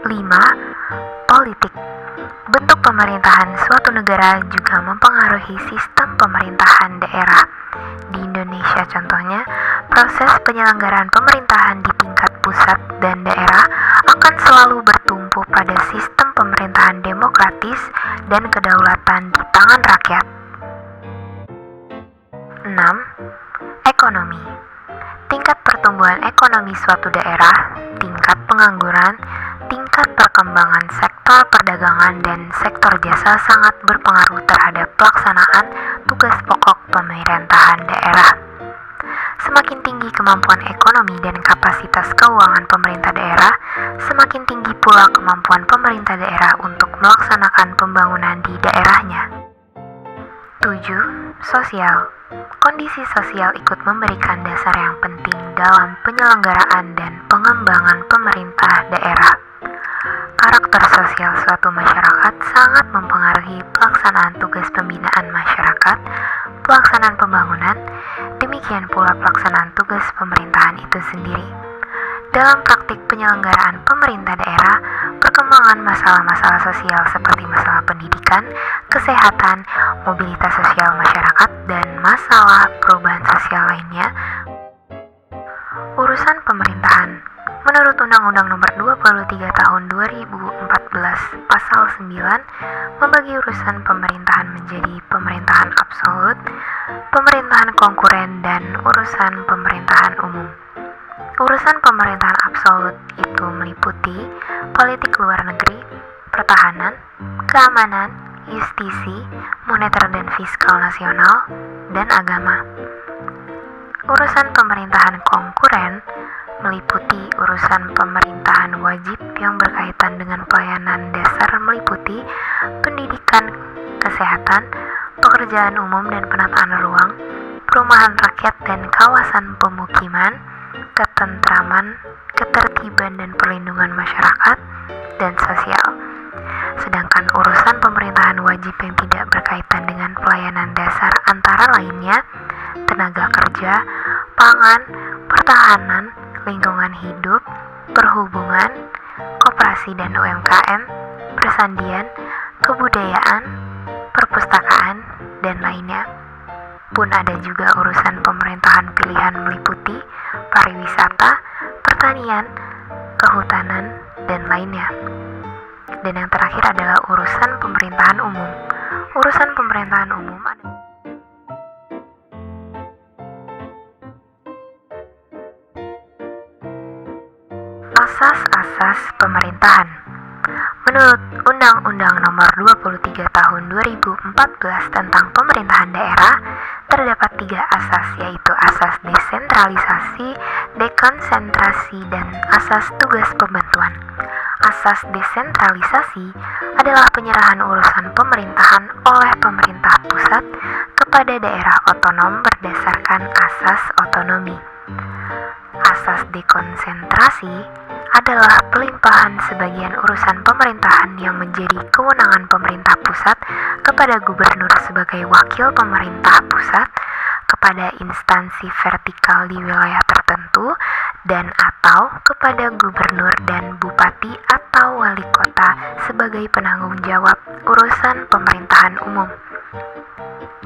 5. Politik. Bentuk pemerintahan suatu negara juga mempengaruhi sistem pemerintahan daerah. Di Indonesia contohnya, proses penyelenggaraan pemerintahan di tingkat pusat dan daerah akan selalu bertumpu pada sistem pemerintahan demokratis dan kedaulatan di tangan rakyat. 6. Ekonomi. Tingkat pertumbuhan ekonomi suatu daerah, tingkat pengangguran, tingkat perkembangan sektor perdagangan dan sektor jasa sangat berpengaruh terhadap pelaksanaan tugas pokok pemerintahan daerah. Semakin tinggi kemampuan ekonomi dan kapasitas keuangan pemerintah daerah, semakin tinggi pula kemampuan pemerintah daerah untuk melaksanakan pembangunan di daerahnya. 7. Sosial. Kondisi sosial ikut memberikan dasar yang penting dalam penyelenggaraan dan pengembangan pemerintah daerah. Karakter sosial suatu masyarakat sangat mempengaruhi pelaksanaan tugas pembinaan masyarakat, pelaksanaan pembangunan, demikian pula pelaksanaan tugas pemerintahan itu sendiri. Dalam praktik penyelenggaraan pemerintah daerah, perkembangan masalah-masalah sosial seperti masalah pendidikan, kesehatan, mobilitas sosial masyarakat, dan masalah perubahan sosial lainnya. Urusan pemerintahan. Menurut Undang-Undang Nomor 23 Tahun 2014 Pasal 9 membagi urusan pemerintahan menjadi pemerintahan absolut, pemerintahan konkuren, dan urusan pemerintahan umum. Urusan pemerintahan absolut itu meliputi politik luar negeri, pertahanan, keamanan, justisi, moneter dan fiskal nasional, dan agama. Urusan pemerintahan konkuren meliputi urusan pemerintahan wajib yang berkaitan dengan pelayanan dasar meliputi pendidikan, kesehatan, pekerjaan umum dan penataan ruang, perumahan rakyat dan kawasan pemukiman, ketentraman, ketertiban dan perlindungan masyarakat, dan sosial. Sedangkan urusan pemerintahan wajib yang tidak berkaitan dengan pelayanan dasar antara lainnya tenaga kerja, pangan, pertahanan, lingkungan hidup, perhubungan, koperasi dan UMKM, persandian, kebudayaan, perpustakaan, dan lainnya. Pun ada juga urusan pemerintahan pilihan meliputi pariwisata, pertanian, kehutanan, dan lainnya. Dan yang terakhir adalah urusan pemerintahan umum. Urusan pemerintahan umum adalah asas-asas pemerintahan. Menurut Undang-Undang Nomor 23 Tahun 2014 tentang Pemerintahan Daerah, terdapat 3 asas, yaitu asas desentralisasi, dekonsentrasi, dan asas tugas pembentuan. Asas desentralisasi adalah penyerahan urusan pemerintahan oleh pemerintah pusat kepada daerah otonom berdasarkan asas otonomi. Asas dekonsentrasi adalah pelimpahan sebagian urusan pemerintahan yang menjadi kewenangan pemerintah pusat kepada gubernur sebagai wakil pemerintah pusat, kepada instansi vertikal di wilayah tertentu, dan atau kepada gubernur dan bupati atau wali kota sebagai penanggung jawab urusan pemerintahan umum.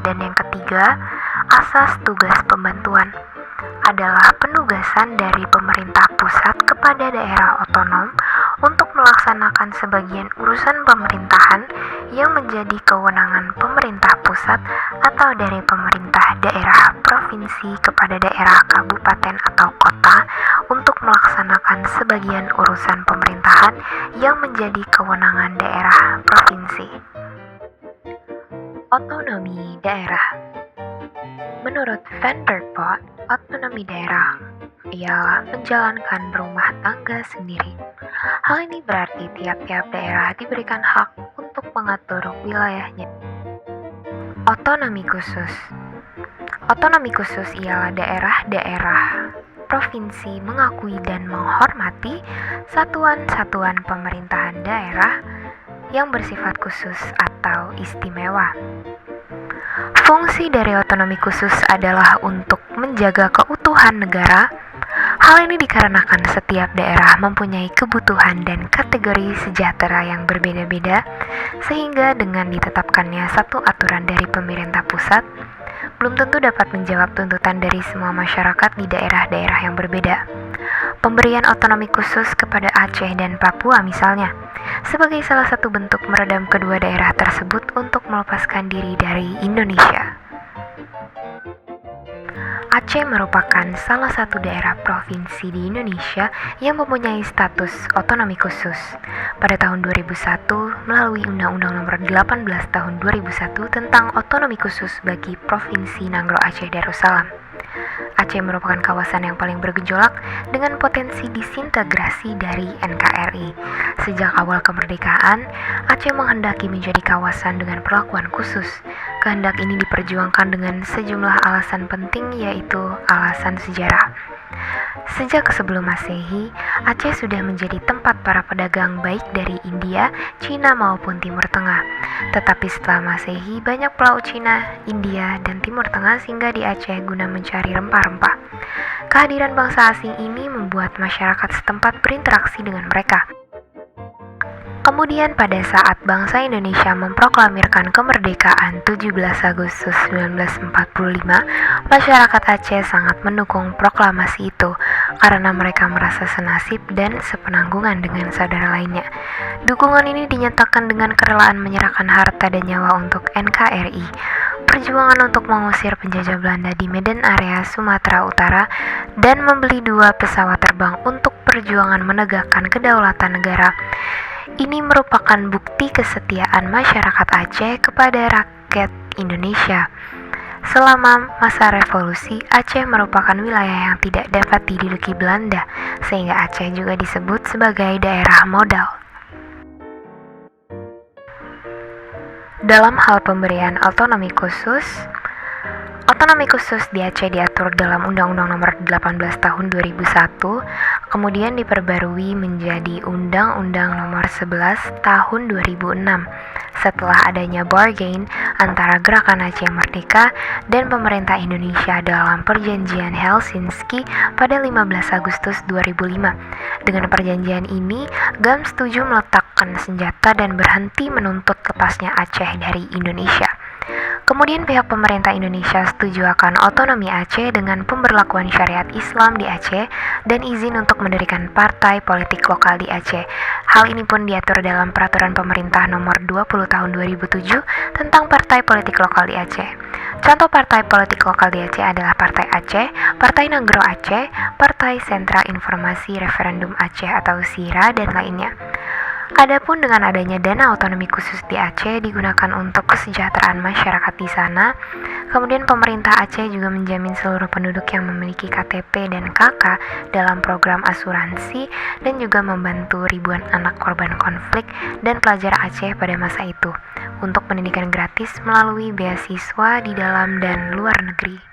Dan yang ketiga, asas tugas pembantuan adalah penugasan dari pemerintah pusat kepada daerah otonom untuk melaksanakan sebagian urusan pemerintahan yang menjadi kewenangan pemerintah pusat atau dari pemerintah daerah provinsi kepada daerah kabupaten atau kota untuk melaksanakan sebagian urusan pemerintahan yang menjadi kewenangan daerah provinsi. Otonomi daerah. Menurut Van der Pol, otonomi daerah ialah menjalankan rumah tangga sendiri. Hal ini berarti tiap-tiap daerah diberikan hak untuk mengatur wilayahnya. Otonomi khusus. Otonomi khusus ialah daerah-daerah provinsi mengakui dan menghormati satuan-satuan pemerintahan daerah yang bersifat khusus atau istimewa. Fungsi dari otonomi khusus adalah untuk menjaga keutuhan negara, Hal ini dikarenakan setiap daerah mempunyai kebutuhan dan kategori sejahtera yang berbeda-beda, sehingga dengan ditetapkannya satu aturan dari pemerintah pusat, belum tentu dapat menjawab tuntutan dari semua masyarakat di daerah-daerah yang berbeda. Pemberian otonomi khusus kepada Aceh dan Papua misalnya, sebagai salah satu bentuk meredam kedua daerah tersebut untuk melepaskan diri dari Indonesia. Aceh merupakan salah satu daerah provinsi di Indonesia yang mempunyai status otonomi khusus. Pada tahun 2001, melalui Undang-Undang Nomor 18 Tahun 2001 tentang Otonomi Khusus bagi Provinsi Nanggroe Aceh Darussalam. Aceh merupakan kawasan yang paling bergejolak dengan potensi disintegrasi dari NKRI. Sejak awal kemerdekaan, Aceh menghendaki menjadi kawasan dengan perlakuan khusus. Kehendak ini diperjuangkan dengan sejumlah alasan penting, yaitu alasan sejarah. Sejak sebelum Masehi, Aceh sudah menjadi tempat para pedagang baik dari India, Cina maupun Timur Tengah. Tetapi setelah Masehi, banyak pelaut Cina, India, dan Timur Tengah singgah di Aceh guna mencari rempah-rempah. Kehadiran bangsa asing ini membuat masyarakat setempat berinteraksi dengan mereka. Kemudian pada saat bangsa Indonesia memproklamirkan kemerdekaan 17 Agustus 1945, masyarakat Aceh sangat mendukung proklamasi itu karena mereka merasa senasib dan sepenanggungan dengan saudara lainnya. Dukungan ini dinyatakan dengan kerelaan menyerahkan harta dan nyawa untuk NKRI. Perjuangan untuk mengusir penjajah Belanda di Medan area Sumatera Utara dan membeli 2 pesawat terbang untuk perjuangan menegakkan kedaulatan negara. Ini merupakan bukti kesetiaan masyarakat Aceh kepada rakyat Indonesia. Selama masa revolusi, Aceh merupakan wilayah yang tidak dapat diduduki Belanda, sehingga Aceh juga disebut sebagai daerah modal. Dalam hal pemberian otonomi khusus di Aceh diatur dalam Undang-Undang Nomor 18 Tahun 2001, kemudian diperbarui menjadi Undang-Undang Nomor 11 Tahun 2006 setelah adanya bargain antara Gerakan Aceh Merdeka dan pemerintah Indonesia dalam Perjanjian Helsinki pada 15 Agustus 2005. Dengan perjanjian ini, GAM setuju meletakkan senjata dan berhenti menuntut lepasnya Aceh dari Indonesia. Kemudian pihak pemerintah Indonesia setuju akan otonomi Aceh dengan pemberlakuan syariat Islam di Aceh dan izin untuk mendirikan partai politik lokal di Aceh. Hal ini pun diatur dalam Peraturan Pemerintah Nomor 20 Tahun 2007 tentang partai politik lokal di Aceh. Contoh partai politik lokal di Aceh adalah Partai Aceh, Partai Nanggroe Aceh, Partai Sentra Informasi Referendum Aceh atau SIRA, dan lainnya. Adapun dengan adanya dana otonomi khusus di Aceh digunakan untuk kesejahteraan masyarakat di sana. Kemudian pemerintah Aceh juga menjamin seluruh penduduk yang memiliki KTP dan KK dalam program asuransi dan juga membantu ribuan anak korban konflik dan pelajar Aceh pada masa itu untuk pendidikan gratis melalui beasiswa di dalam dan luar negeri.